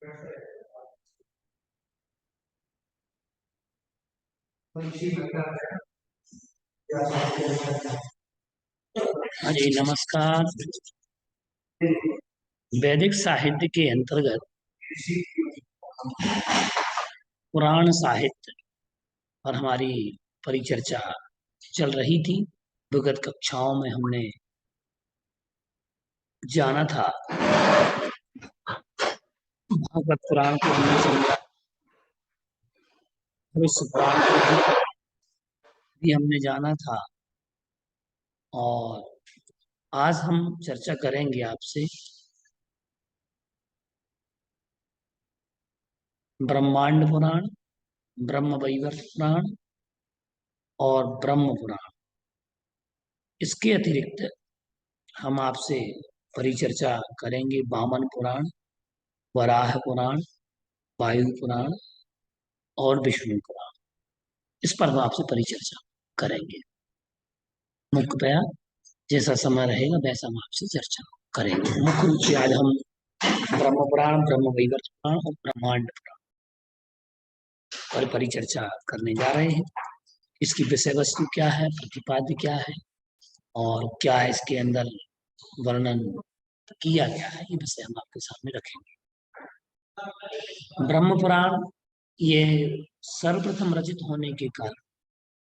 हाँ जी, नमस्कार। वैदिक साहित्य के अंतर्गत पुराण साहित्य पर हमारी परिचर्चा चल रही थी। विगत कक्षाओं में हमने जाना था, भागवत पुराण को हमने समझा, विष्णु पुराण को भी हमने जाना था। और आज हम चर्चा करेंगे आपसे ब्रह्मांड पुराण, ब्रह्म वैवर्त पुराण और ब्रह्म पुराण। इसके अतिरिक्त हम आपसे परिचर्चा करेंगे वामन पुराण, वराह पुराण, वायु पुराण और विष्णु पुराण। इस पर हम आपसे परिचर्चा करेंगे। मुख्यतया जैसा समय रहेगा वैसा हम आपसे चर्चा करेंगे। मुख्य रूप से आज हम ब्रह्म पुराण, ब्रह्म वैवर्त पुराण और ब्रह्मांड पुराण पर परिचर्चा करने जा रहे हैं। इसकी विषय वस्तु क्या है, प्रतिपाद्य क्या है और क्या इसके अंदर वर्णन किया गया है, ये विषय हम आपके सामने रखेंगे। ब्रह्म पुराण ये सर्वप्रथम रचित होने के कारण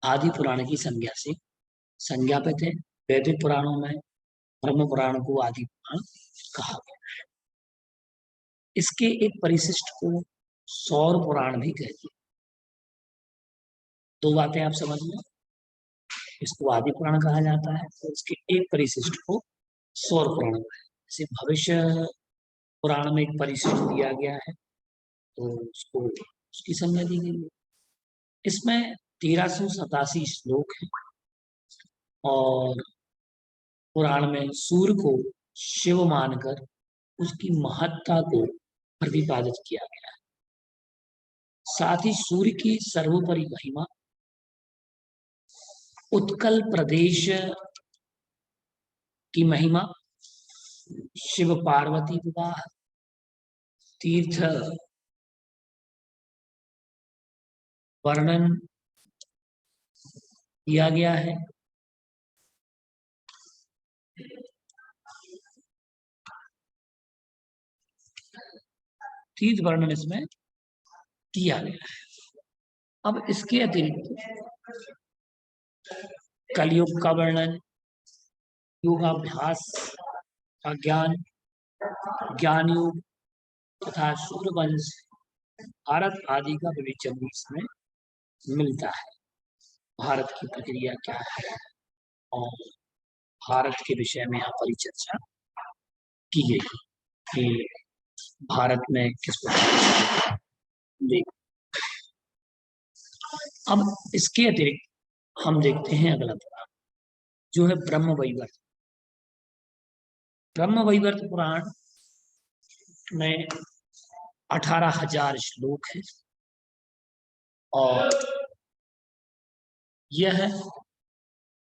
आदि पुराण की संज्ञा पे थे। वैदिक पुराणों में ब्रह्म पुराण को आदि पुराण कहा गया है। इसके एक परिशिष्ट को सौर पुराण भी कहते हैं। दो बातें आप समझ लो, इसको आदि पुराण कहा जाता है और इसके एक परिशिष्ट को सौर पुराण कहा है। जैसे भविष्य पुराण में एक परिशिष्ट दिया गया है तो उसको उसकी संज्ञा दी गई है। इसमें 1387 श्लोक है और पुराण में सूर्य को शिव मानकर उसकी महत्ता को प्रतिपादित किया गया है। साथ ही सूर्य की सर्वोपरि महिमा, उत्कल प्रदेश की महिमा, शिव पार्वती विवाह, तीर्थ वर्णन किया गया है। तीर्थ वर्णन इसमें किया गया है। अब इसके अतिरिक्त कलयुग का वर्णन, योगाभ्यास का ज्ञान, ज्ञान योग तथा सूर्यवंश, भारत आदि का विवेचन भी इसमें मिलता है। भारत की प्रक्रिया क्या है और भारत के विषय में यहाँ परिचर्चा की गई कि भारत में किस प्रकार। अब इसके अतिरिक्त हम देखते हैं अगला पुराण जो है ब्रह्म वैवर्त। ब्रह्म वैवर्त पुराण में 18,000 श्लोक है और यह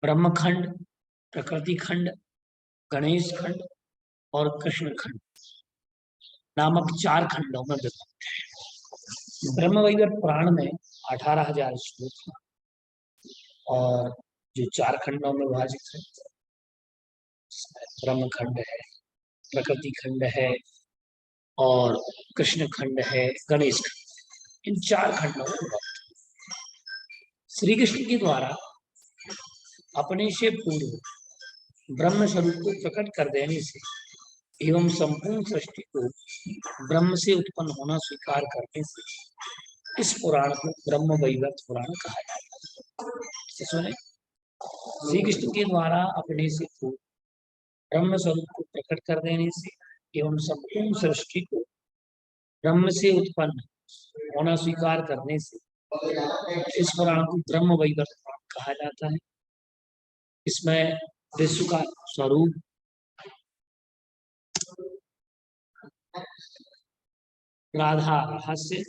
ब्रह्मखंड, प्रकृति खंड, गणेश खंड और कृष्ण खंड नामक 4 खंडों में विभक्त है। ब्रह्म वैवर्त पुराण में 18,000 श्लोक है और जो 4 खंडों में विभाजित है, ब्रह्म खंड है, प्रकृति खंड है और कृष्ण खंड है, गणेश खंड। इन 4 खंडों में विभक्त। श्री कृष्ण के द्वारा अपने से पूर्व ब्रह्म स्वरूप को प्रकट कर देने से एवं संपूर्ण सृष्टि को ब्रह्म से उत्पन्न होना स्वीकार करने से इस पुराण को ब्रह्म वैवर्त पुराण कहा जाता है। सुने, श्री कृष्ण के द्वारा अपने से पूर्व ब्रह्म स्वरूप को प्रकट कर देने से एवं संपूर्ण सृष्टि को ब्रह्म से उत्पन्न होना स्वीकार करने से इस पुराण को ब्रह्म वैवर्त पुराण कहा जाता है। इसमें विश्व का स्वरूप, राधा रहस्य,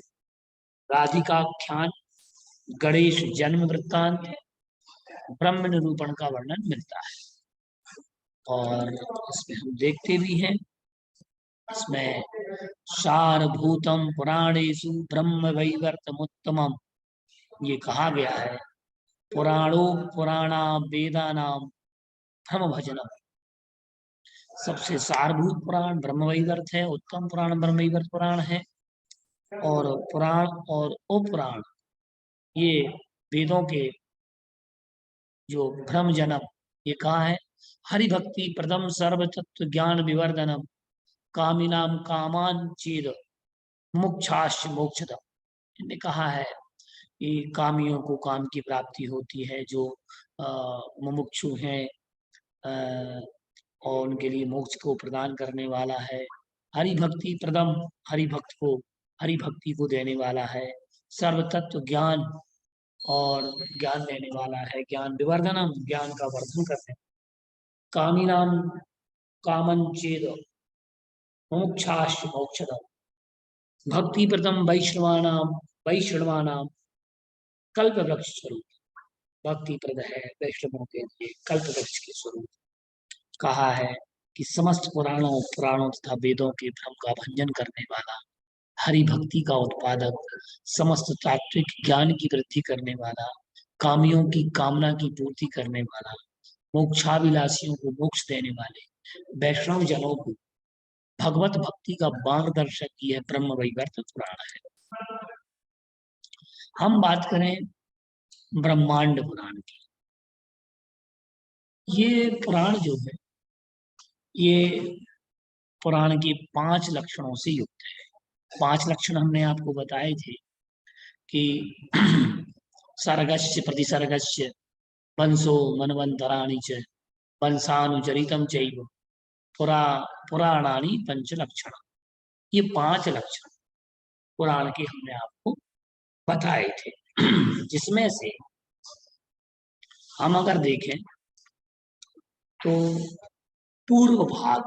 राधिकाख्यान, गणेश जन्म वृत्तांत, ब्रह्म निरूपण का वर्णन मिलता है। और इसमें हम देखते भी हैं इसमें सारभूतम पुराणेषु ब्रह्म वैवर्तमोत्तमम ये कहा गया है। पुराणो पुराणा वेदानाम ब्रह्म भजनम, सबसे सारभूत पुराण ब्रह्म वैवर्त है, उत्तम पुराण ब्रह्म वैवर्त पुराण है। और पुराण और उपपुराण ये वेदों के जो भ्रम जनम, ये कहा है। हरि भक्ति प्रदम सर्व तत्व ज्ञान विवर्धनम कामिनाम कामान चीर मुक्षाश मोक्षदम। इन्होंने कहा है कि कामियों को काम की प्राप्ति होती है, जो मुमुक्षु हैं और उनके लिए मोक्ष को प्रदान करने वाला है। हरि भक्ति प्रदम, हरि भक्त को हरि भक्ति को देने वाला है। सर्व तत्व ज्ञान, और ज्ञान देने वाला है। ज्ञान विवर्धनम, ज्ञान का वर्धन करने। कामी नाम कामन चेद मोक्षाश मोक्षदम भक्ति प्रदम वैष्णवानाम वैष्णवानाम कल्प वृक्ष स्वरूप। भक्ति प्रद है वैष्णवों के लिए कल्प वृक्ष के स्वरूप। कहा है कि समस्त पुराणों तथा वेदों के भ्रम का भंजन करने वाला, हरि भक्ति का उत्पादक, समस्त तात्विक ज्ञान की वृद्धि करने वाला, कामियों की कामना की पूर्ति करने वाला, मोक्षाभिलाषियों को मोक्ष देने वाले, वैष्णव जनों को भगवत भक्ति का मार्गदर्शक यह ब्रह्म वैवर्त पुराण है। हम बात करें ब्रह्मांड पुराण की। ये पुराण जो है ये पुराण के 5 लक्षणों से युक्त है। 5 लक्षण हमने आपको बताए थे कि सर्गस्य प्रतिसर्गस्य वंशो मनवंतराणि च वंशानुचरितम चैव पुराणानि 5 लक्षण। ये 5 लक्षण पुराण के हमने आपको बताए थे। जिसमें से हम अगर देखें तो पूर्व भाग,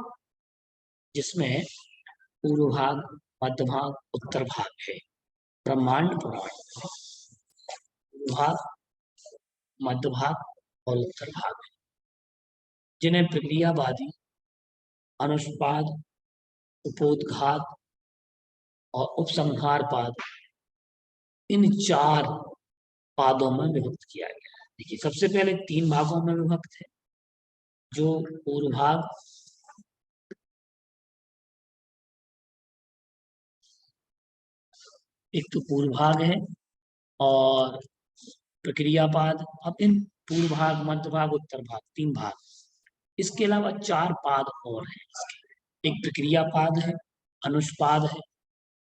जिसमें पूर्व भाग, मध्य भाग, उत्तर भाग है ब्रह्मांड पुराण। भाग, मध्य भाग और उत्तर भाग है, जिन्हें प्रक्रियावादी, अनुष्पाद, उपोद्घात और उपसंहार पाद, इन 4 पादों में विभक्त किया गया है। देखिए, सबसे पहले 3 भागों में विभक्त है। जो पूर्व भाग, एक तो पूर्व भाग है और प्रक्रियापाद। अब इन पूर्व भाग, मध्य भाग, उत्तर भाग, 3 भाग, इसके अलावा 4 पाद और हैं। एक प्रक्रियापाद है, अनुष्पाद है,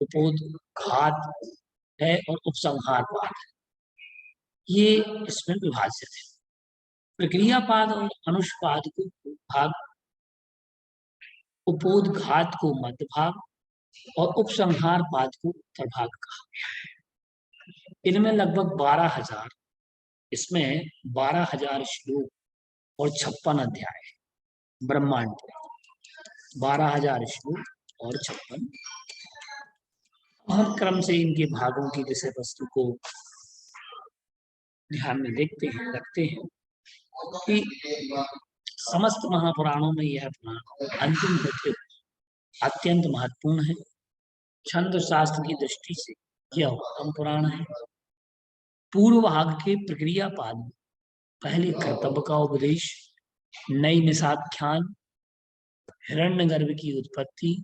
उपोद्घात है और उपसंहार पाद है। ये इसमें विभाजित है। प्रक्रियापाद और अनुष्पाद को भाग, उपोद्घात को मध्य भाग और उपसंहार पाद को उत्तर भाग कहा गया है। इनमें लगभग 12,000, इसमें 12,000 श्लोक और 56 अध्याय है। ब्रह्मांड 12,000 श्लोक और 56। हम क्रम से इनके भागों की विषय वस्तु को ध्यान में देखते हैं, रखते हैं कि समस्त महापुराणों में यह पुराण अंतिम होते अत्यंत महत्वपूर्ण है। छंद शास्त्र की दृष्टि से यह उत्तम पुराण है। पूर्व भाग के प्रक्रिया पाद में पहले कर्तव्य का उपदेश, नई निषाख्यान, हिरण्यगर्भ की उत्पत्ति,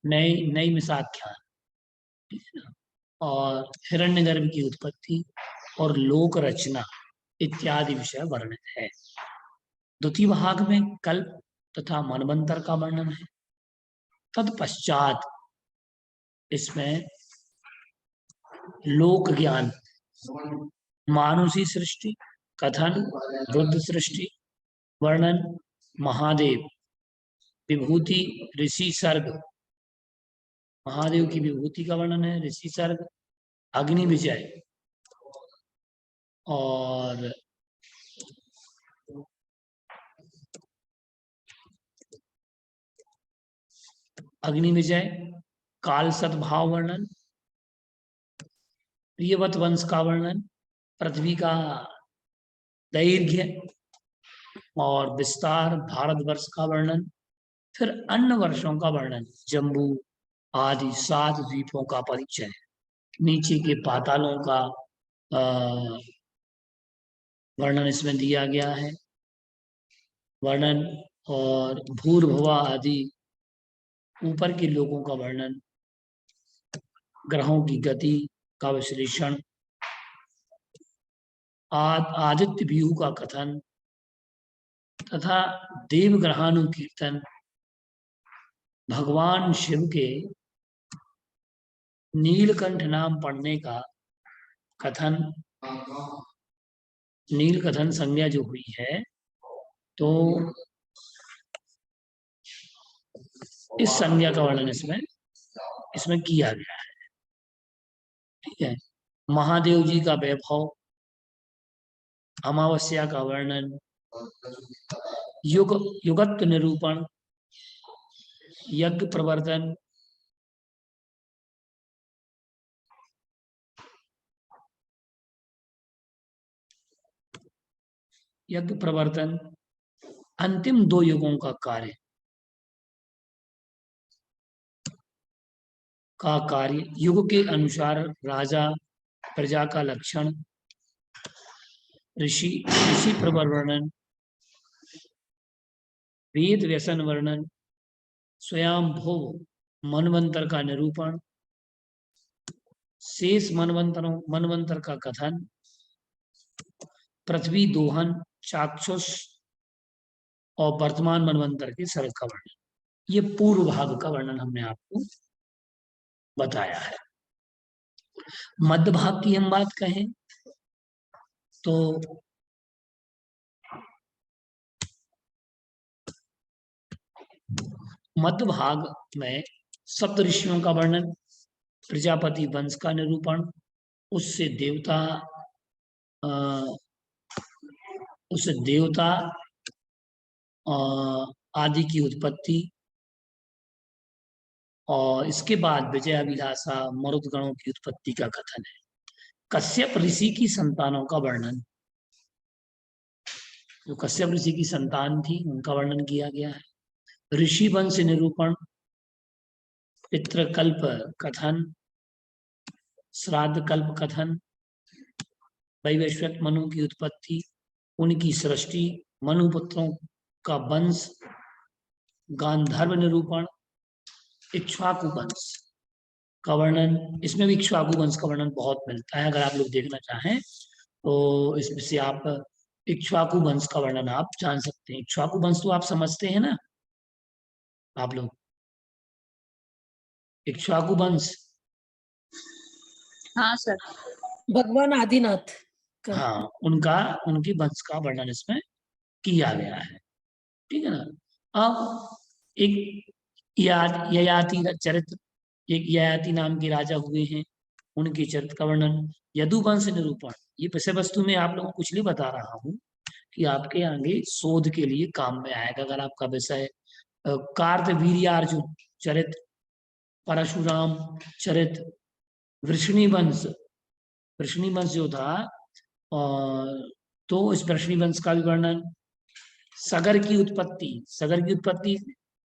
नई मिसाख्यान और हिरण्यगर्भ की उत्पत्ति और लोक रचना इत्यादि विषय वर्णित है। द्वितीय भाग में कल्प तथा मनवंतर का वर्णन है। तत्पश्चात इसमें लोक ज्ञान, मानुषी सृष्टि, कथन, रुद्र सृष्टि, वर्णन, महादेव, विभूति, ऋषि सर्ग, महादेव की विभूति का वर्णन है, ऋषि सर्ग, अग्नि विजय और अग्नि विजय, काल सद्भाव वर्णन, प्रियवत वंश का वर्णन, पृथ्वी का दैर्घ्य और विस्तार, भारतवर्ष का वर्णन, फिर अन्य वर्षों का वर्णन, जम्बू आदि 7 द्वीपों का परिचय, नीचे के पातालों का वर्णन इसमें दिया गया है, वर्णन, और भूर्भुवा आदि ऊपर के लोगों का वर्णन, ग्रहों की गति का विश्लेषण, आदित्य व्यूह का कथन तथा देव ग्रहानुकीर्तन, भगवान शिव के नीलकंठ नाम पढ़ने का कथन, नीलकंठ संज्ञा जो हुई है, तो इस संज्ञा का वर्णन इसमें किया गया है। ठीक है। महादेव जी का वैभव, अमावस्या का वर्णन, युगत्व निरूपण, यज्ञ प्रवर्तन, अंतिम 2 युगों का कार्य, युग के अनुसार राजा प्रजा का लक्षण, ऋषि प्रवर वर्णन, वेद व्यसन वर्णन, स्वयंभू मनवंतर का निरूपण, शेष मनवंतर का कथन, पृथ्वी दोहन, चाक्षुष और वर्तमान मनवंतर के सर्ग का वर्णन। ये पूर्व भाग का वर्णन हमने आपको बताया है। मध्य भाग की हम बात कहें तो मध्य भाग में सप्त ऋषियों का वर्णन, प्रजापति वंश का निरूपण, उससे देवता आदि की उत्पत्ति, और इसके बाद विजयाभिलाषा मरुदगणों की उत्पत्ति का कथन है। कश्यप ऋषि की संतानों का वर्णन, जो कश्यप ऋषि की संतान थी उनका वर्णन किया गया है। ऋषि वंश निरूपण, पितृकल्प कथन, श्राद्ध कल्प कथन, वैवस्वत मनु की उत्पत्ति, उनकी सृष्टि, मनुपुत्रों का वंश, गांधर्व निरूपण, इक्ष्वाकु वंश का वर्णन। इसमें भी इक्ष्वाकु वंश का वर्णन बहुत मिलता है, अगर आप लोग देखना चाहें तो इसमें से आप इक्ष्वाकु वंश का वर्णन आप जान सकते हैं। इक्ष्वाकु वंश तो आप समझते हैं ना आप लोग, इक्ष्वाकु वंश। हाँ सर, भगवान आदिनाथ। हाँ, उनकी वंश का वर्णन इसमें किया गया है। ठीक है ना। अब एक ययाति चरित्र, एक ययाति नाम के राजा हुए हैं, उनके चरित्र का वर्णन, यदुवंश निरूपण। ये विषय वस्तु में आप लोगों को कुछ नहीं बता रहा हूँ कि आपके आगे शोध के लिए काम में आएगा। अगर आपका विषय कार्तवीर्यार्जुन चरित्र, परशुराम चरित्र, वृष्णिवंश जो था, तो इस वृष्णिवंश का भी वर्णन, सगर की उत्पत्ति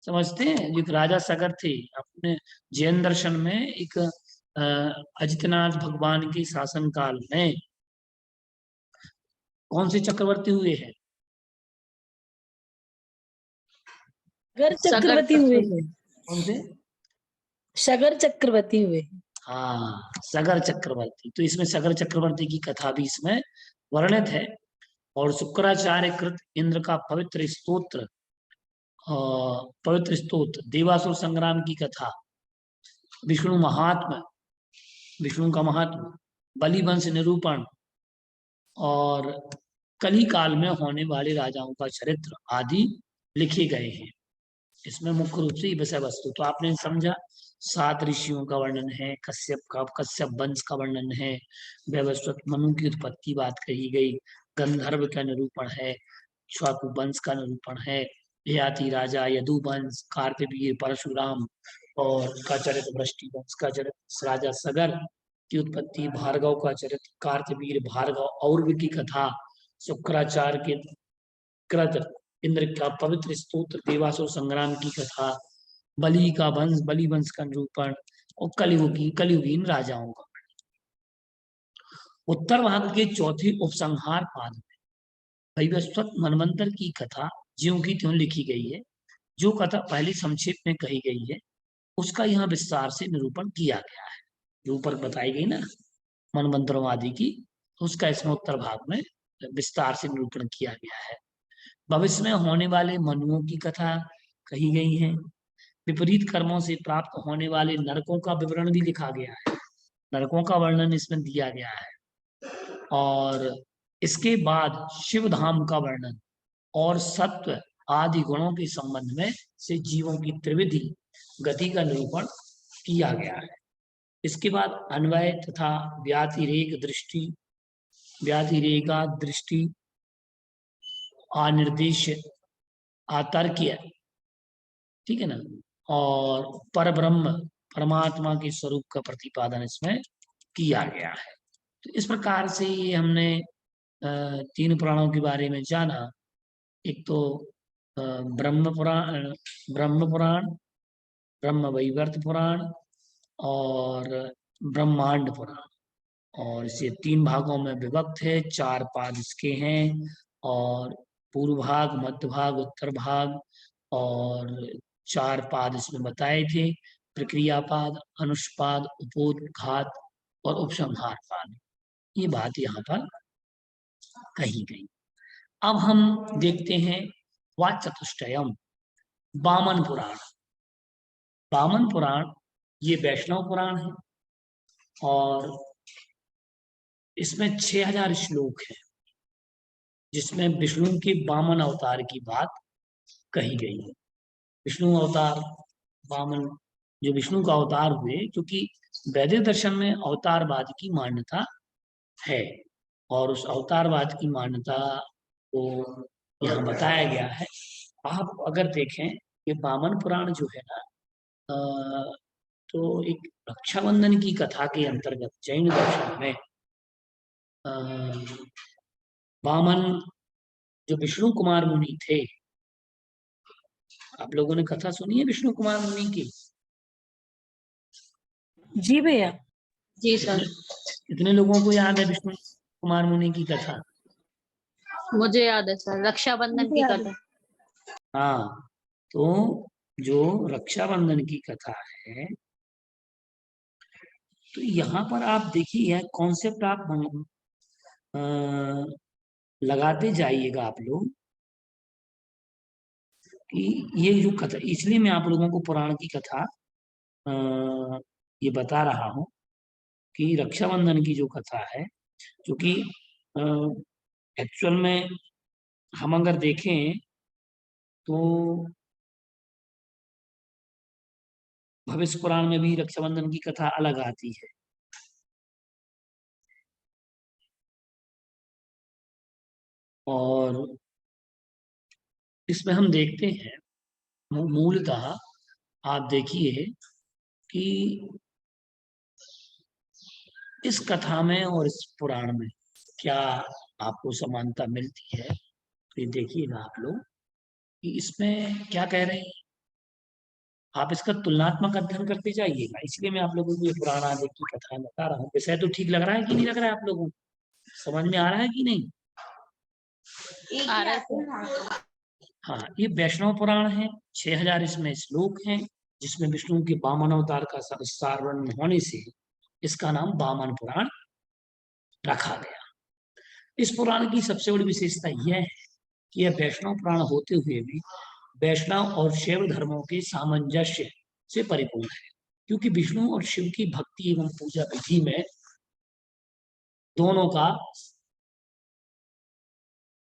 समझते हैं। जो एक राजा सगर थे, अपने जैन दर्शन में एक अजितनाथ भगवान के शासन काल में कौन से चक्रवर्ती हुए हैं? चक्रवर्ती हुए हैं। कौन से? सगर चक्रवर्ती हुए। हाँ, सगर चक्रवर्ती। तो इसमें सगर चक्रवर्ती की कथा भी इसमें वर्णित है। और शुक्राचार्य कृत इंद्र का पवित्र स्तोत्र देवासुर संग्राम की कथा, विष्णु का महात्मा, बलिवंश निरूपण, और कली काल में होने वाले राजाओं का चरित्र आदि लिखे गए हैं। इसमें मुख्य रूप से विषय वस्तु तो आपने समझा। 7 ऋषियों का वर्णन है, कश्यप वंश का वर्णन है, वैवस्वत मनु की उत्पत्ति बात कही गई, गंधर्व का निरूपण है, इक्ष्वाकु वंश का निरूपण है, ययाति राजा, यदुवंश, कार्तवीर्य, परशुराम और का चरित्र, वृष्टि वंश का चरित्र, राजा सगर की उत्पत्ति, भार्गव का चरित्र, कार्तवीर्य, भार्गव, और्व की कथा, शुक्राचार्य के कृत इंद्र का पवित्र स्तोत्र, देवासुर संग्राम की कथा, बलि का वंश, बलि वंश का निरूपण और कलयुगीन राजाओं का। उत्तर भाग के चौथे उपसंहार पाद में वैवस्वत मनवंतर की कथा ज्यों की त्यों लिखी गई है। जो कथा पहले संक्षेप में कही गई है उसका यहाँ विस्तार से निरूपण किया गया है। जो ऊपर बताई गई ना मनवंतरों आदि की, उसका इसमें उत्तर भाग में विस्तार से निरूपण किया गया है। भविष्य में होने वाले मनुओं की कथा कही गई है। विपरीत कर्मों से प्राप्त होने वाले नरकों का विवरण भी लिखा गया है। नरकों का वर्णन इसमें दिया गया है। और इसके बाद शिव धाम का वर्णन और सत्व आदि गुणों के संबंध में से जीवों की त्रिविधि गति का निरूपण किया गया है। इसके बाद अन्वय तथा व्यातिरेका दृष्टि, अनिर्देश, आतर्क्य, ठीक है ना, और परब्रह्म परमात्मा के स्वरूप का प्रतिपादन इसमें किया गया है। तो इस प्रकार से ये हमने 3 पुराणों के बारे में जाना। एक तो ब्रह्म पुराण, ब्रह्म वैवर्त पुराण और ब्रह्मांड पुराण। और इसे 3 भागों में विभक्त है। 4 पाद इसके हैं और पूर्व भाग, मध्य भाग, उत्तर भाग और 4 पाद इसमें बताए थे। प्रक्रिया पाद, अनुष्पाद, उपोद्घात और उपसंहार पाद, ये बात यहाँ पर कही गई। अब हम देखते हैं वाचतुष्टयम, वामन पुराण। वामन पुराण ये वैष्णव पुराण है और इसमें 6000 श्लोक है, जिसमें विष्णु के वामन अवतार की बात कही गई है। विष्णु अवतार, वामन, जो विष्णु का अवतार हुए, क्योंकि वैदिक दर्शन में अवतारवाद की मान्यता है और उस अवतारवाद की मान्यता को यहाँ बताया गया है। आप अगर देखें ये वामन पुराण जो है ना, तो एक रक्षाबंधन की कथा के अंतर्गत जैन दर्शन में वामन जो विष्णु कुमार मुनि थे, आप लोगों ने कथा सुनी है विष्णु कुमार मुनि की? जी भैया। जी सर। कितने लोगों को याद है विष्णु कुमार मुनि की कथा? मुझे याद है सर, रक्षाबंधन की कथा। हाँ, तो जो रक्षाबंधन की कथा है, तो यहाँ पर आप देखिए यह कॉन्सेप्ट आप लगाते जाइएगा आप लोग कि ये जो कथा, इसलिए मैं आप लोगों को पुराण की कथा ये बता रहा हूँ कि रक्षाबंधन की जो कथा है, क्योंकि एक्चुअल में हम अगर देखें तो भविष्य पुराण में भी रक्षाबंधन की कथा अलग आती है। और इसमें हम देखते हैं मूलतः आप देखिए कि इस कथा में और इस पुराण में क्या आपको समानता मिलती है। तो ये देखिएगा आप लोग कि इसमें क्या कह रहे हैं, आप इसका तुलनात्मक अध्ययन करते जाइएगा। इसलिए मैं आप लोगों को ये पुराण आदि की कथा बता रहा हूँ। विषय तो ठीक लग रहा है कि नहीं लग रहा है, आप लोगों को समझ में आ रहा है कि नहीं? आ रहा है। हाँ, ये वैष्णव पुराण है। 6000 इसमें श्लोक हैं, जिसमें विष्णु के वामन अवतार का विस्तार वर्णन होने से इसका नाम वामन पुराण रखा गया। इस पुराण की सबसे बड़ी विशेषता यह है कि यह वैष्णव पुराण होते हुए भी वैष्णव और शैव धर्मों के सामंजस्य से परिपूर्ण है, क्योंकि विष्णु और शिव की भक्ति एवं पूजा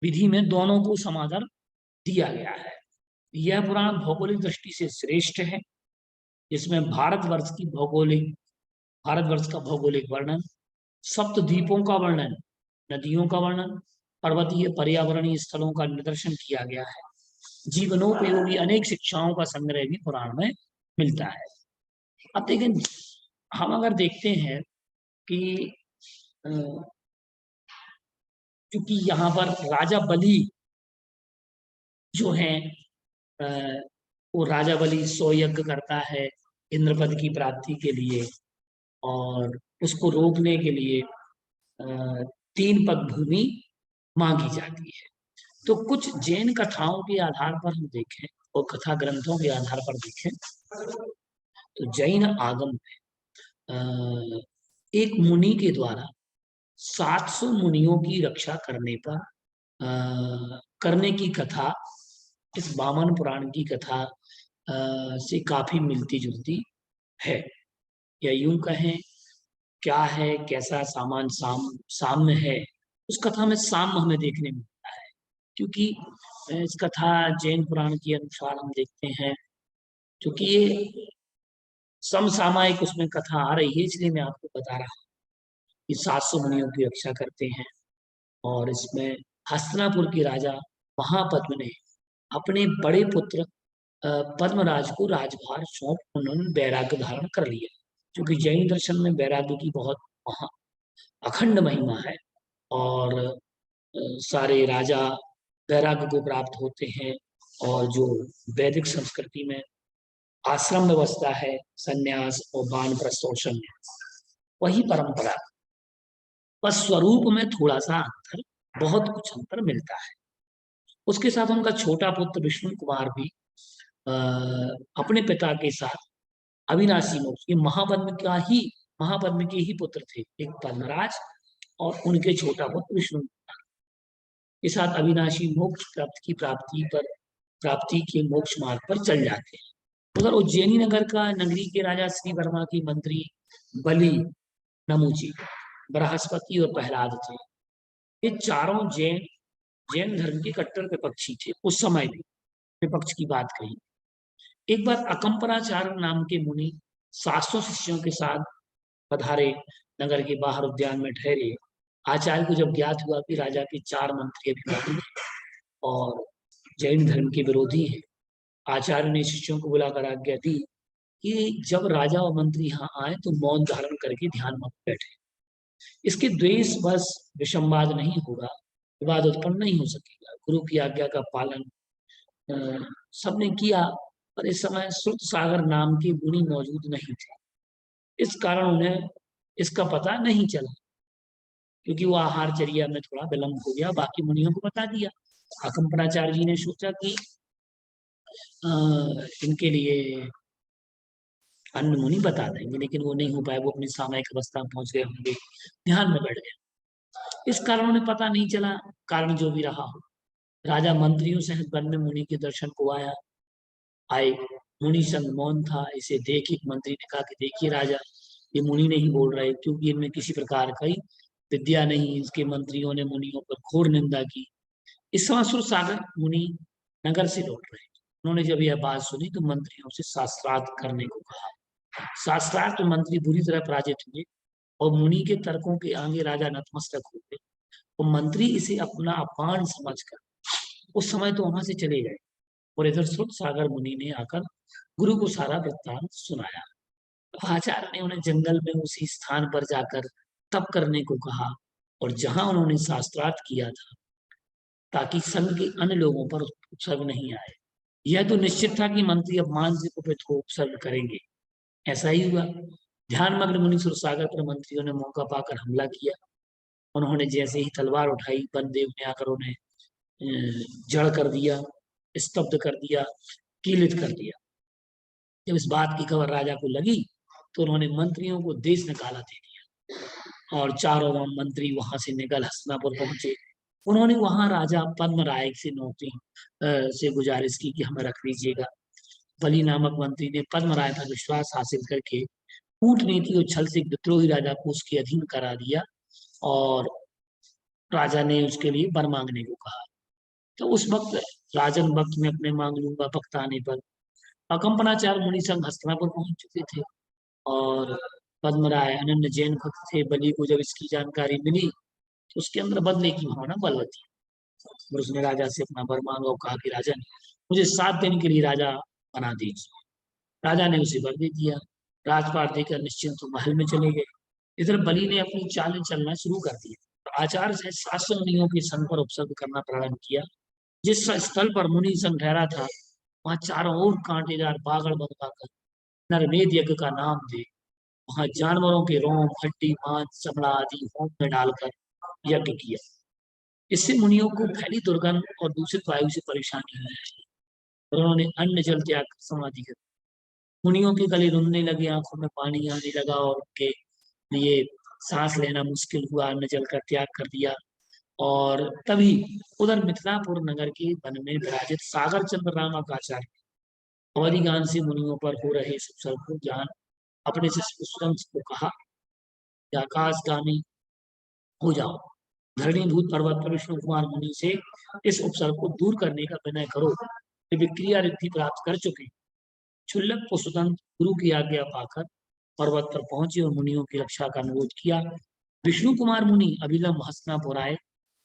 विधि में दोनों को समादर दिया गया है। यह पुराण भौगोलिक दृष्टि से श्रेष्ठ है, जिसमें भारतवर्ष का भौगोलिक वर्णन, सप्त द्वीपों का वर्णन, नदियों का वर्णन, पर्वतीय पर्यावरणीय स्थलों का निदर्शन किया गया है। जीवनोपयोगी अनेक शिक्षाओं का संग्रह भी पुराण में मिलता है। अब देखिए, हम अगर देखते हैं कि क्योंकि यहाँ पर राजा बलि जो हैं वो राजा बलि 100 यज्ञ करता है इंद्रपद की प्राप्ति के लिए, और उसको रोकने के लिए 3 पग भूमि मांगी जाती है। तो कुछ जैन कथाओं के आधार पर हम देखें और कथा ग्रंथों के आधार पर देखें तो जैन आगम में एक मुनि के द्वारा 700 मुनियों की रक्षा करने की कथा इस वामन पुराण की कथा से काफी मिलती जुलती है, या यूं कहें क्या है, कैसा साम्य है, उस कथा में साम्य हमें देखने में मिलता है। क्योंकि इस कथा जैन पुराण के अनुसार हम देखते हैं, क्योंकि ये समसामयिक उसमें कथा आ रही है, इसलिए मैं आपको बता रहा हूँ कि 700 मुनियों की रक्षा करते हैं। और इसमें हस्तिनापुर के राजा महापद्म ने अपने बड़े पुत्र पद्मराज को राजभार सौंप उन्होंने वैराग्य धारण कर लिया, क्योंकि जैन दर्शन में वैराग्य की बहुत अखंड महिमा है। और सारे राजा वैराग्य को प्राप्त होते हैं, और जो वैदिक संस्कृति में आश्रम व्यवस्था है, संन्यास और वानप्रस्थ और संन्यास, वही परंपरा, बस स्वरूप में थोड़ा सा अंतर, बहुत कुछ अंतर मिलता है। उसके साथ उनका छोटा पुत्र विष्णु कुमार भी अपने पिता के साथ अविनाशी मोक्ष, ये महापद्म के ही पुत्र थे, एक पद्मराज और उनके छोटा पुत्र विष्णु के साथ अविनाशी मोक्ष प्राप्ति के मोक्ष मार्ग पर चल जाते हैं। उधर उज्जैनी नगरी के राजा श्री वर्मा की मंत्री बलि, नमुची, बृहस्पति और प्रहलाद थे। ये चारों जैन धर्म के कट्टर विपक्षी थे, उस समय भी विपक्ष की बात कही। एक बार अकंपराचार्य नाम के मुनि 700 शिष्यों के साथ पधारे, नगर के बाहर उद्यान में ठहरे। आचार्य को जब ज्ञात हुआ कि राजा के 4 मंत्री अभिमानी और जैन धर्म के विरोधी हैं, आचार्य ने शिष्यों को बुलाकर आज्ञा दी कि जब राजा और मंत्री यहाँ आए तो मौन धारण करके ध्यान में बैठे। इसके द्वेष बस विषमवाद नहीं होगा, विवाद उत्पन्न नहीं हो सकेगा। गुरु की आज्ञा का पालन सबने किया, पर इस समय श्रुत सागर नाम के मुनि मौजूद नहीं थे, इस कारण उन्हें इसका पता नहीं चला, क्योंकि वो आहारचर्या में थोड़ा विलंब हो गया। बाकी मुनियों को बता दिया। अकंपनाचार्य जी ने सोचा कि इनके लिए अन्य मुनि बता देंगे, लेकिन वो नहीं हो पाए, वो अपनी सामयिक अवस्था में पहुंच गए होंगे, ध्यान में बैठ गए। इस कारण उन्हें पता नहीं चला, कारण जो भी रहा हो। राजा मंत्रियों सहित वन में मुनि के दर्शन को आए। मुनि संग मौन था। इसे देख एक मंत्री ने कहा कि देखिए राजा, ये मुनि नहीं बोल रहे, क्योंकि इनमें किसी प्रकार की विद्या नहीं। इसके मंत्रियों ने मुनियों पर घोर निंदा की। इस समय सुरसागर मुनि नगर से लौट रहे। उन्होंने जब यह बात सुनी तो मंत्रियों से शास्त्रार्थ करने को कहा। शास्त्रार्थ मंत्री बुरी तरह पराजित हुए और मुनि के तर्कों के आगे राजा नतमस्तक हो गए। और मंत्री इसे अपना अपमान समझकर उस समय तो वहां से चले गए। और इधर श्रुत सागर मुनि ने आकर गुरु को सारा वृत्तांत सुनाया। आचार्य ने उन्हें जंगल में उसी स्थान पर जाकर तप करने को कहा, और जहां उन्होंने शास्त्रार्थ किया था, ताकि संघ के अन्य लोगों पर उपसर्ग नहीं आए। यह तो निश्चित था कि मंत्री अपमान से कुपित हो उपसर्ग करेंगे। ऐसा ही हुआ। ध्यानमग्न मुनि सुरसागर पर मंत्रियों ने मौका पाकर हमला किया। उन्होंने जैसे ही तलवार उठाई, बलदेव ने आकर उन्हें जड़ कर दिया, स्तब्ध कर दिया, कीलित कर दिया। जब इस बात की खबर राजा को लगी तो उन्होंने मंत्रियों को देश निकाला दे दिया, और चारों मंत्री वहां से निकल हस्तिनापुर पहुंचे। उन्होंने वहां राजा पद्मराय से नौकरी से गुजारिश की कि हमें रख लीजिएगा। बलि नामक मंत्री ने पद्मराय पर विश्वास हासिल करके कूटनीति और छल से विद्रोही राजा को उसके अधीन करा दिया, और राजा ने उसके लिए वर मांगने को कहा। तो उस वक्त राजन वक्त में अपने मांग लूंगा वक्त आने पर अकंपनाचार्य मुनि संग हस्तिनापुर पहुंच चुके थे, और पद्मराय अनन्य जैन भक्त थे। बलि को जब इसकी जानकारी मिली तो उसके अंदर बदले की भावना बलवती, और उसने राजा से अपना वर मांगा और कहा कि राजन, मुझे 7 दिन के लिए राजा बना दीजिए। राजा ने उसे वर दे दिया। राजपाट देकर निश्चिंत तो महल में चले गए। इधर बलि ने अपनी चालें चलना शुरू कर दिया। तो आचार्य से 700 मुनियों के संग पर उपसर्ग करना प्रारंभ किया। जिस स्थल पर मुनि संग ठहरा था वहां चारों ओर कांटेदार बागड़ बनवाकर नरमेध यज्ञ का नाम दे वहां जानवरों के रोम, हड्डी, मांस, चमड़ा आदि होम में डालकर यज्ञ किया। इससे मुनियों को फैली दुर्गंध और दूषित वायु से परेशानी हुई और उन्होंने अन्न जल त्याग कर समाधि कर। मुनियों के गले रुनने लगे, आंखों में पानी आने लगा और उनके लिए सांस लेना मुश्किल हुआ। अन्न जल का त्याग कर दिया। और तभी उधर मिथिलापुर नगर के वन में विराजित सागर चंद्र रामाचार्य अवधिगान से मुनियों पर हो रहे इस उपसर्ग को ज्ञान अपने से पुष्पवंश को कहा कि आकाशगामी हो जाओ, धरणीभूत पर्वत पर विष्णु कुमार मुनि से इस उपसर्ग को दूर करने का विनय करो। वे विक्रिया रिद्धि प्राप्त कर चुके। क्षुल्लक पुष्पवंत गुरु की आज्ञा पाकर पर्वत पर पहुंचे और मुनियों की रक्षा का अनुरोध किया। विष्णु कुमार मुनि अभिलंब हस्तिनापुर आए।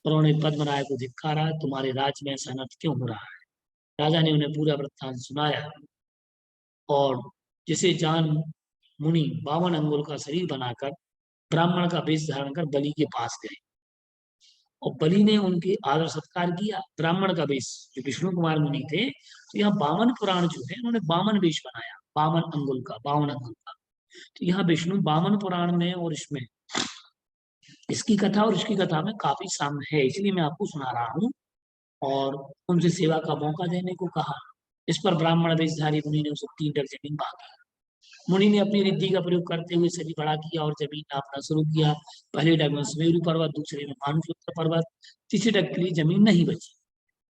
उन्होंने पद्मराय को धिक्कारा, तुम्हारे राज्य में ऐसा अनर्थ क्यों हो रहा है। राजा ने उन्हें पूरा वृत्तांत सुनाया और जिसे जान मुनि 52 अंगुल का शरीर बनाकर ब्राह्मण का वेश धारण कर बलि के पास गए और बलि ने उनके आदर सत्कार किया। ब्राह्मण का वेश, जो विष्णु कुमार मुनि थे, तो यहाँ 52 पुराण जो है उन्होंने 52 वेश बनाया, 52 अंगुल का, 52 अंगुल का। तो यहाँ विष्णु 52 पुराण में और इसमें इसकी कथा और इसकी कथा में काफी साम्य है, इसलिए मैं आपको सुना रहा हूँ और उनसे सेवा का मौका देने को कहा। इस पर ब्राह्मण वेशधारी मुनि ने उसे 3 डग जमीन मांगी। मुनि ने अपनी रिद्धि का प्रयोग करते हुए शरीर बड़ा किया और जमीन नापना शुरू किया। पहले डग में सुमेरु पर्वत, दूसरे में मानुषोत्तर पर्वत, तीसरे डग के लिए जमीन नहीं बची।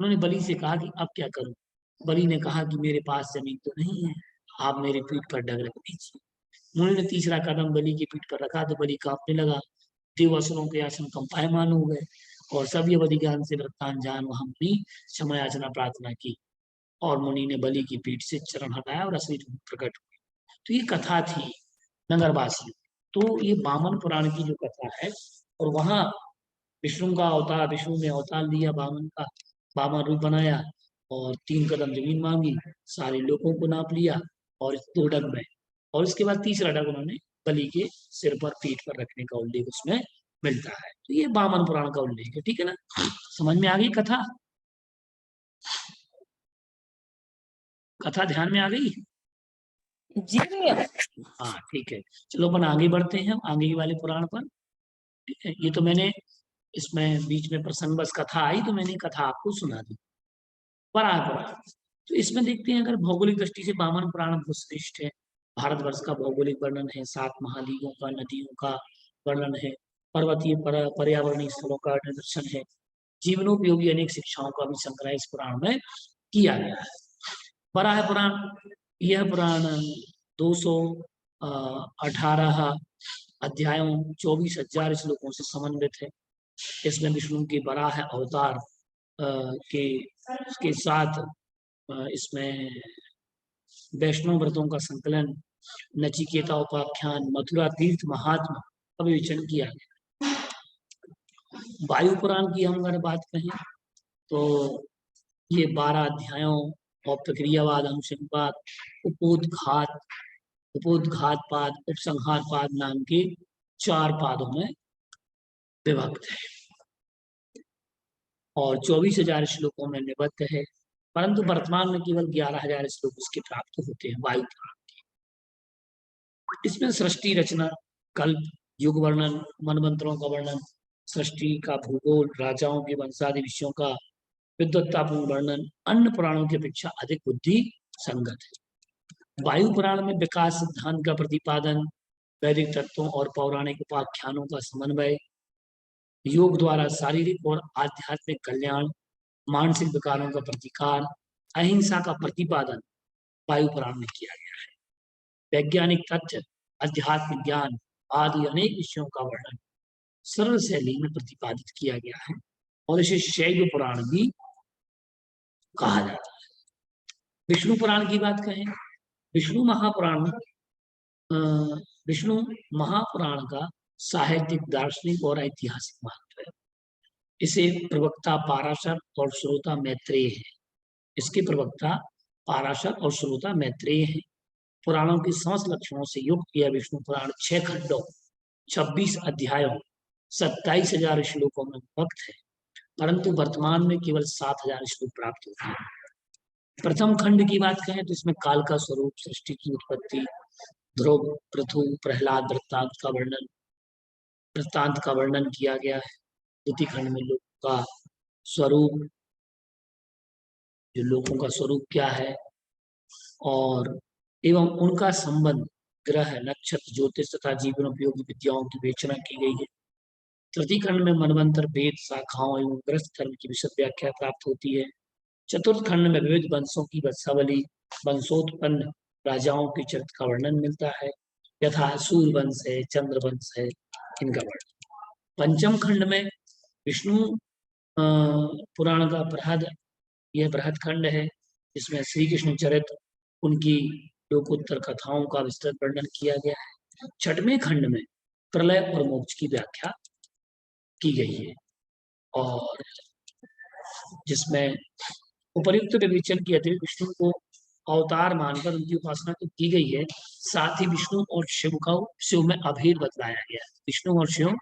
उन्होंने बलि से कहा कि अब क्या करूं। बलि ने कहा कि मेरे पास जमीन तो नहीं है, आप मेरी पीठ पर डग रख दीजिए। मुनि ने तीसरा कदम बलि की पीठ पर रखा तो बलि कांपने लगा। देवासुरों के आसन कंपायमान हो गए और सभी अवधिगान से वृत्तांत जान वहां मुनि क्षमा याचना प्रार्थना की और मुनि ने बलि की पीठ से चरण हटाया और असली रूप प्रकट हुए। तो ये कथा थी नगरवासी। तो ये 52 पुराण की जो कथा है और वहां विष्णु का अवतार, विष्णु ने अवतार लिया 52 का, 52 रूप बनाया और 3 कदम जमीन मांगी, सारे लोगों को नाप लिया और 2 डग में, और इसके बाद तीसरा डग उन्होंने बलि के सिर पर, पीठ पर रखने का उल्लेख उसमें मिलता है। तो ये 52 पुराण का उल्लेख है। ठीक है ना, समझ में आ गई कथा? कथा ध्यान में आ गई? जी भैया। हाँ ठीक है, चलो अपन आगे बढ़ते हैं आगे वाले पुराण पर। ठीक है, ये तो मैंने इसमें बीच में प्रसंग बस कथा आई तो मैंने कथा आपको सुना दी। पुराण तो इसमें देखते हैं, अगर भौगोलिक दृष्टि से 52 पुराण बहुत श्रेष्ठ है। भारतवर्ष का भौगोलिक वर्णन है, 7 महाद्वीपों का, नदियों का वर्णन है, पर्वतीय पर्यावरणीय स्थलों का निदर्शन है, जीवनोपयोगी अनेक शिक्षाओं का भी संग्रह इस पुराण में किया गया है। वराह पुराण, यह पुराण 218 अध्यायों 24,000 श्लोकों से समन्वित है। इसमें विष्णु के वराह अवतार के साथ इसमें वैष्णव व्रतों का संकलन, नचिकेता उपाख्यान, मथुरा तीर्थ महात्मा का विवेचन किया गया। वायु पुराण की हम अगर बात कहें तो ये 12 अध्यायों और प्रक्रियावाद, अनुसंपाद, उपोद्घात, उपोद्घात पाद, उपसंहार पाद नाम के 4 पादों में विभक्त है और 24,000 श्लोकों में निबद्ध है, परंतु वर्तमान में केवल 11,000 श्लोक इसके प्राप्त होते हैं वायु पुराण के। इसमें सृष्टि रचना, कल्प, युग वर्णन, मनमंत्रों का वर्णन, सृष्टि का भूगोल, राजाओं के वंशादि विषयों का विद्वत्तापूर्ण वर्णन अन्य पुराणों की अपेक्षा अधिक बुद्धि संगत है। वायु पुराण में विकास सिद्धांत का प्रतिपादन, वैदिक तत्वों और पौराणिक उपाख्यानों का समन्वय, योग द्वारा शारीरिक और आध्यात्मिक कल्याण, मानसिक विकारों का प्रतिकार, अहिंसा का प्रतिपादन वायु पुराण में किया गया है। वैज्ञानिक तथ्य, आध्यात्मिक ज्ञान आदि अनेक विषयों का वर्णन सरल शैली में प्रतिपादित किया गया है और इसे शैव पुराण भी कहा जाता है। विष्णु पुराण की बात कहें, विष्णु महापुराण का साहित्यिक, दार्शनिक और ऐतिहासिक महत्व है। इसे प्रवक्ता पाराशर और श्रोता मैत्रेय है। इसके प्रवक्ता पाराशर और श्रोता मैत्रेय है। पुराणों के समस्त लक्षणों से युक्त यह विष्णु पुराण 6 खंडों, 26 अध्यायों, 27,000 श्लोकों में विभक्त है परंतु वर्तमान में केवल 7,000 श्लोक प्राप्त होते हैं। प्रथम खंड की बात करें तो इसमें काल का स्वरूप, सृष्टि की उत्पत्ति, ध्रुव, पृथु, प्रहलाद वृत्तांत का वर्णन किया गया है। द्वितीय खंड में लोगों का स्वरूप, जो लोगों का स्वरूप क्या है और एवं उनका संबंध ग्रह, नक्षत्र, ज्योतिष तथा जीवन उपयोगी विद्याओं की विवेचना की गई है। तृतीय खंड में मनवंतर, वेद, शाखाओं एवं ग्रस्त धर्म की विशद व्याख्या प्राप्त होती है। चतुर्थ खंड में विविध वंशों की वंशावली, वंशोत्पन्न राजाओं के चरित्र का वर्णन मिलता है, यथा सूर्यवंश है, चंद्रवंश है, इनका वर्णन। पंचम खंड में विष्णु पुराण का बृहद खंड है, जिसमें श्री कृष्ण चरित्र, उनकी लोकोत्तर कथाओं का विस्तृत वर्णन किया गया है। छठवें खंड में प्रलय और मोक्ष की व्याख्या की गई है और जिसमें उपर्युक्त विवेचन की अतिरिक्त विष्णु को अवतार मानकर उनकी उपासना तो की गई है, साथ ही विष्णु और शिव में अभेद बतलाया गया है। विष्णु और शिव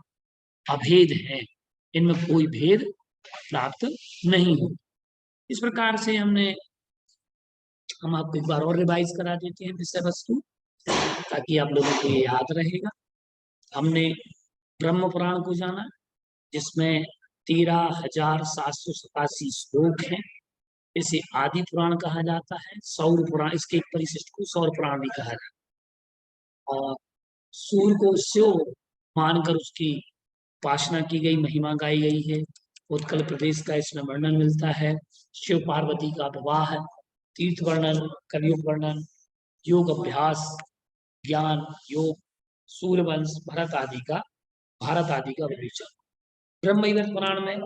अभेद हैं, इनमें कोई भेद प्राप्त नहीं हो। इस प्रकार से हम आपको एक बार और रिवाइज करा देते हैं विषय वस्तु, ताकि आप लोगों को ये याद रहेगा। हमने ब्रह्म पुराण को जाना, जिसमें 13,787 श्लोक हैं। इसे आदि पुराण कहा जाता है। सौर पुराण, इसके एक परिशिष्ट को सौर पुराण भी कहा जाता है। और सूर्य को शिव मानकर उसकी उपासना की गई, महिमा गाई गई है। उत्कल प्रदेश का इसमें वर्णन मिलता है। शिव पार्वती का विवाह, तीर्थ वर्णन, कलयुग वर्णन, योग अभ्यास, ज्ञान योग, सूर्यवंश, भारत आदि का विवेचन। ब्रह्मवैवर्त पुराण में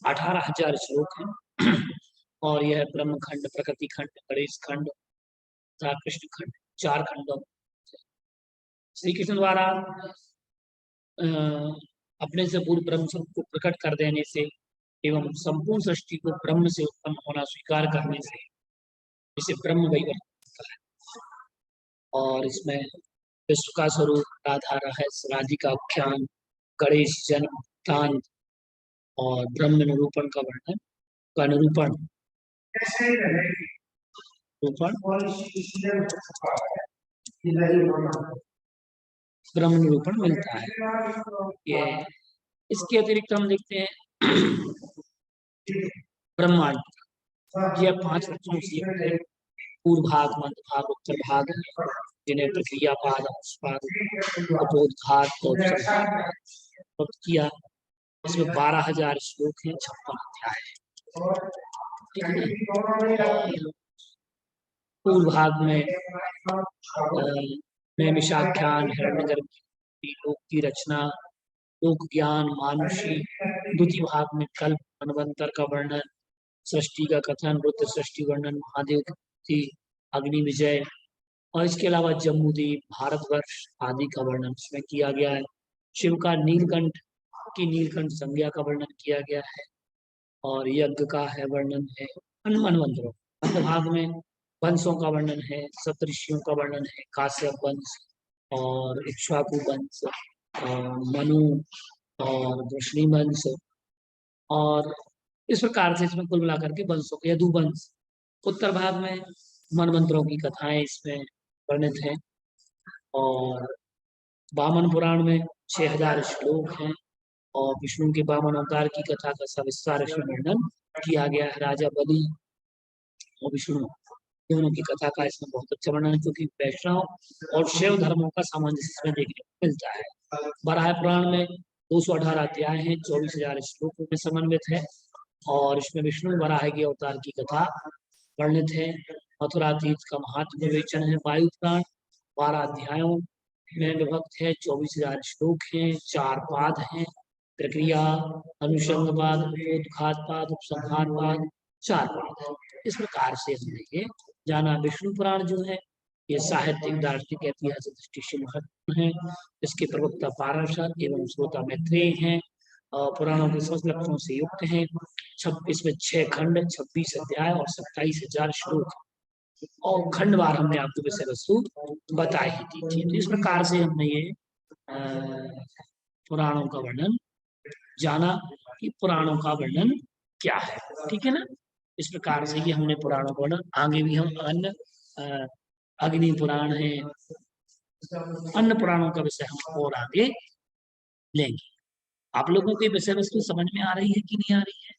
18,000 श्लोक हैं और यह ब्रह्म खंड, प्रकृति खंड, गणेश खंड तथा कृष्ण खंड, 4 खंडों श्री कृष्ण द्वारा अपने से पूर्व ब्रह्म स्वरूप को प्रकट कर देने से एवं संपूर्ण सृष्टि को ब्रह्म से उत्पन्न होना स्वीकार करने से इसे ब्रह्म वैवर्त कहा है। और इसमें विश्व का स्वरूप, राधा रहस्य, राधिका आख्यान, गणेश जन्म वृत्तांत और ब्रह्म निरूपण का वर्णन का निरूपण ब्रह्म निरूपण मिलता है। ये इसके अतिरिक्त हम देखते हैं ब्रह्मांड, यह 5 वचनों से युक्त है। पूर्व भाग, मध्य भाग, उत्तर भाग, जिन्हें प्रक्रिया पाद, उपोद्घात प्राप्त किया। इसमें 12,000 श्लोक हैं, 56 अध्याय है। पूर्व भाग में नैमिषाख्यान, हिरण्यगर्भ की लोक की रचना, लोक ज्ञान, मानुषी। द्वितीय भाग में कल्प, मनवंतर का वर्णन, सृष्टि का कथन, रुद्र सृष्टि वर्णन, महादेव की अग्नि विजय और इसके अलावा जम्बूद्वीप, भारतवर्ष आदि का वर्णन इसमें किया गया है। शिव का नीलकंठ संज्ञा का वर्णन किया गया है और यज्ञ का है वर्णन है। मनवंतरों अंत भाग में वंशों का वर्णन है, सप्तऋषियों का वर्णन है, काश्यप वंश और इक्ष्वाकु वंश, मनु और वृष्णि वंश। और इस प्रकार से इसमें कुल मिलाकर के वंशों के यदुवंश। उत्तर भाग में मनवंतरों की कथाएं इसमें वर्णित हैं और वामन पुराण में 6,000 श्लोक हैं और विष्णु के वामन अवतार की कथा का सविस्तार इसमें वर्णन किया गया है। राजा बलि और विष्णु दोनों की कथा का इसमें बहुत अच्छा वर्णन है, क्योंकि वैष्णव और शैव धर्मों का सामंजस्य इसमें देखने को मिलता है। वराह पुराण में 218 अध्याय हैं, 24,000 श्लोकों में समन्वित है और इसमें विष्णु वराह के अवतार की कथा वर्णित है। मथुरा तीर्थ का महात्म विवेचन है। वायु पुराण 12 अध्यायों में विभक्त है, 24,000 श्लोक हैं, 4 पाद हैं, प्रक्रिया, अनुषंग पाद, उपोद्घात पाद, उपसंहार पाद, 4 पाद। इस प्रकार से हमने ये जाना। विष्णु पुराण जो है ये साहित्यिक, दार्शनिक, ऐतिहासिक दृष्टि से महत्वपूर्ण है। इसके प्रवक्ता पाराशर एवं श्रोता मैत्रेय हैं और पुराणों के समस्त लक्षणों से युक्त हैं। 26 में 6 खंड, 26 अध्याय और 27,000 श्लोक और खंडवार हमने आपको विषय वस्तु बताई ही थी। तो इस प्रकार से हमने ये पुराणों का वर्णन जाना कि पुराणों का वर्णन क्या है। ठीक है ना। इस प्रकार से ये हमने पुराणों का वर्णन, आगे भी हम अन्य अग्नि पुराण है, अन्य पुराणों का विषय हम और आगे लेंगे। आप लोगों को विषय वस्तु समझ में आ रही है कि नहीं आ रही है?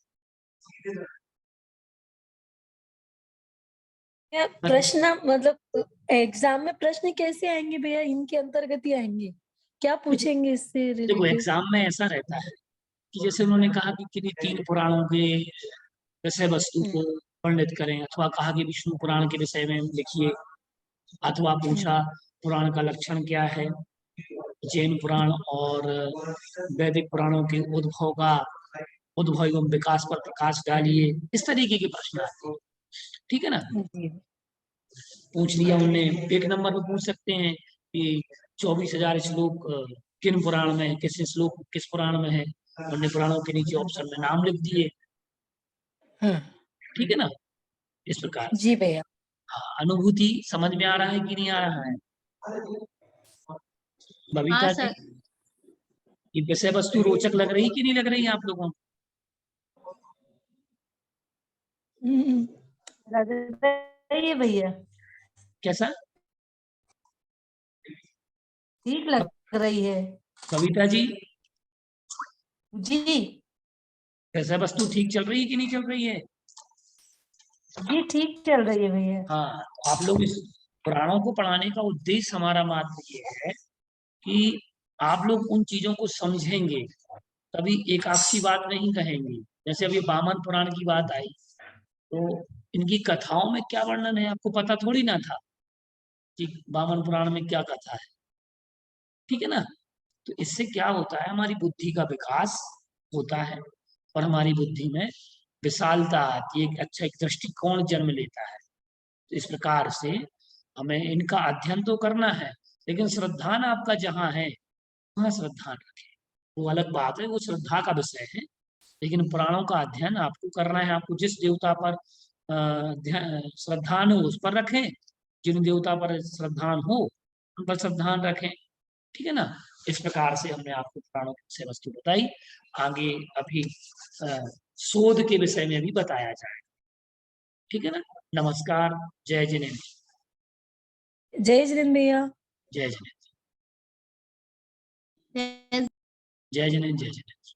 भैया प्रश्न मतलब एग्जाम में प्रश्न कैसे आएंगे भैया, इनके अंतर्गत ही आएंगे, क्या पूछेंगे इससे देखो रिलेटेड? एग्जाम में ऐसा रहता है कि जैसे उन्होंने कहा कि किन्हीं 3 पुराणों के विषय वस्तु को वर्णित करें, अथवा कहा कि विष्णु पुराण के विषय में लिखिए, अथवा पूछा पुराण का लक्षण क्या है, जैन पुराण और वैदिक पुराणों के उद्भव एवं विकास पर प्रकाश डालिए। इस तरीके के प्रश्न आते हैं। ठीक है ना। जी पूछ लिया उनने। 1 नंबर पे पूछ सकते हैं कि 24,000 श्लोक किन पुराण में है, किस श्लोक किस पुराण में है, उन्होंने पुराणों के नीचे ऑप्शन में नाम लिख दिए। हाँ ठीक है ना। इस प्रकार से जी भैया। अनुभूति समझ में आ रहा है कि नहीं आ रहा है? हाँ बबीता जी, सर। ये विषय वस्तु रोचक लग रही कि नहीं लग रही है आप लोगों को? लग रही है भैया, कैसा? ठीक लग रही है बबीता जी, जी। विषय वस्तु ठीक चल रही है कि नहीं चल रही है? जी ठीक चल रही है भैया। हाँ, तो आप लोग इस पुराणों को पढ़ाने का उद्देश्य हमारा मात्र ये है कि आप लोग उन चीजों को समझेंगे, कभी एकाक्षी बात नहीं कहेंगे। जैसे अभी वामन पुराण की बात आई, तो इनकी कथाओं में क्या वर्णन है आपको पता थोड़ी ना था कि वामन पुराण में क्या कथा है। ठीक है ना। तो इससे क्या होता है, हमारी बुद्धि का विकास होता है और हमारी बुद्धि में विशालता आती है, एक अच्छा एक दृष्टिकोण जन्म लेता है। तो इस प्रकार से हमें इनका अध्ययन तो करना है, लेकिन श्रद्धान आपका जहाँ है वहाँ श्रद्धान रखें। वो अलग बात है, वो श्रद्धा का विषय है। लेकिन पुराणों का अध्ययन आपको करना है। आपको जिस देवता पर श्रद्धान हो उस पर रखें, जिन देवता पर श्रद्धान हो उन पर श्रद्धान रखें। ठीक है ना। इस प्रकार से हमने आपको पुराणों की विषय वस्तु बताई। आगे अभी शोध के विषय में भी बताया जाए। ठीक है ना। नमस्कार। जय जिनेन्द्र। जय जिनेन्द्र भैया। जय जिनेन्द्र। Yes, जय जिनेन्द्र। जय जिनेन्द्र।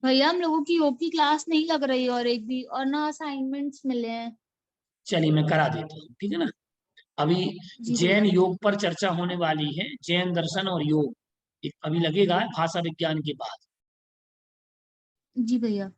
भैया हम लोगों की योग की क्लास नहीं लग रही और एक भी, और ना असाइनमेंट्स मिले हैं। चलिए मैं करा देता हूँ। ठीक है ना। अभी जी जैन भैया। योग पर चर्चा होने वाली है, जैन दर्शन और योग अभी लगेगा भाषा विज्ञान के बाद। जी भैया।